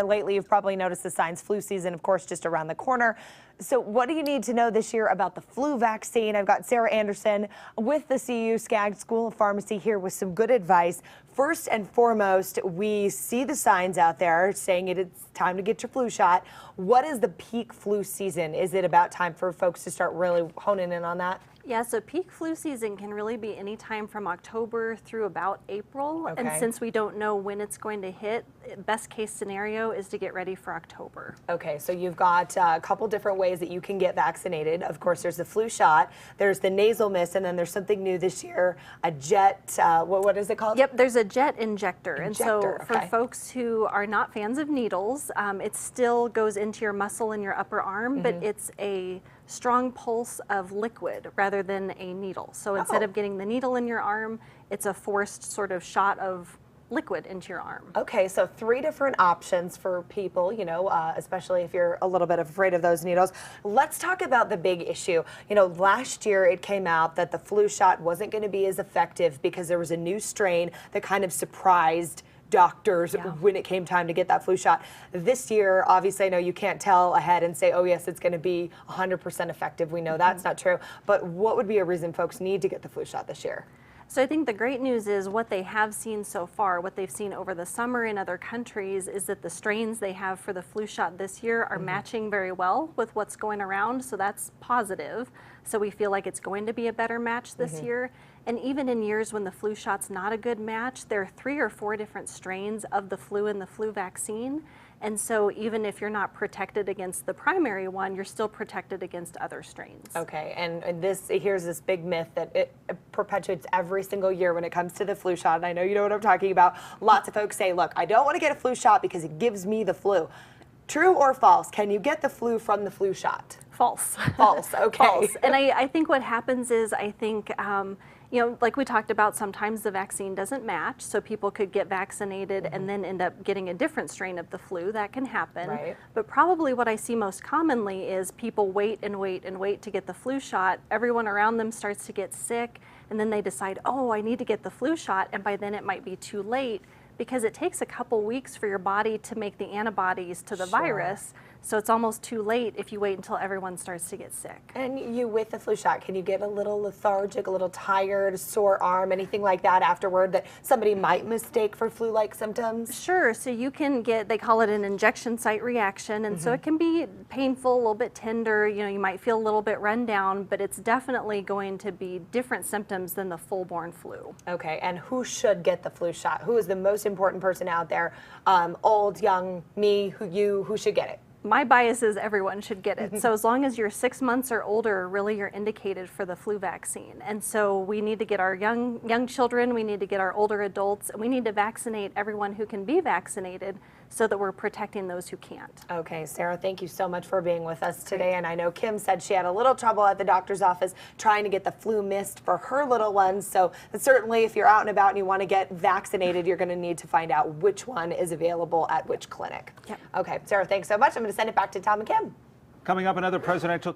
Lately, you've probably noticed the signs. Flu season, of course, just around the corner. So what do you need to know this year about the flu vaccine? I've got Sarah Anderson with the CU Skaggs School of Pharmacy here with some good advice. First and foremost, we see the signs out there saying it's time to get your flu shot. What is the peak flu season? Is it about time for folks to start really honing in on that? Yeah, so peak flu season can really be any time from October through about April. Okay. And since we don't know when it's going to hit, best case scenario is to get ready for October. Okay, so you've got a couple different ways that you can get vaccinated. Of course, there's the flu shot, there's the nasal mist, and then there's something new this year, a jet, what is it called? Yep, there's a jet injector. And so Okay. for folks who are not fans of needles, it still goes into your muscle in your upper arm, but it's a strong pulse of liquid rather than a needle. So instead of getting the needle in your arm, it's a forced sort of shot of liquid into your arm. Okay, so 3 different options for people, you know, especially if you're a little bit afraid of those needles. Let's talk about the big issue. You know, last year it came out that the flu shot wasn't going to be as effective because there was a new strain that kind of surprised doctors when it came time to get that flu shot. This year, obviously, I know you can't tell ahead and say, oh yes, it's going to be 100% effective. We know that's not true. But what would be a reason folks need to get the flu shot this year? So I think the great news is what they have seen so far, what they've seen over the summer in other countries, is that the strains they have for the flu shot this year are matching very well with what's going around. So that's positive. So we feel like it's going to be a better match this year. And even in years when the flu shot's not a good match, there are 3 or 4 different strains of the flu in the flu vaccine. And so even if you're not protected against the primary one, you're still protected against other strains. Okay, and here's this big myth that it perpetuates every single year when it comes to the flu shot. And I know you know what I'm talking about. Lots of folks say, look, I don't want to get a flu shot because it gives me the flu. True or false? Can you get the flu from the flu shot? False. False, okay. False. And I think what happens is, you know, like we talked about, sometimes the vaccine doesn't match, so people could get vaccinated and then end up getting a different strain of the flu. That can happen. Right. But probably what I see most commonly is people wait and wait and wait to get the flu shot. Everyone around them starts to get sick, and then they decide, oh, I need to get the flu shot, and by then it might be too late, because it takes a couple weeks for your body to make the antibodies to the virus. So it's almost too late if you wait until everyone starts to get sick. And you, with the flu shot, can you get a little lethargic, a little tired, sore arm, anything like that afterward that somebody might mistake for flu-like symptoms? Sure, so you can get, they call it an injection site reaction, and so it can be painful, a little bit tender, you know, you might feel a little bit run down, but it's definitely going to be different symptoms than the full-born flu. Okay, and who should get the flu shot? Who is the most important person out there? Old, young, me, who should get it? My bias is everyone should get it. So as long as you're 6 months or older, really you're indicated for the flu vaccine. And so we need to get our young children, we need to get our older adults, and we need to vaccinate everyone who can be vaccinated so that we're protecting those who can't. Okay, Sarah, thank you so much for being with us today. And I know Kim said she had a little trouble at the doctor's office trying to get the flu mist for her little ones. So certainly if you're out and about and you want to get vaccinated, you're going to need to find out which one is available at which clinic. Yep. Okay, Sarah, thanks so much. I'm going to send it back to Tom and Kim. Coming up, another presidential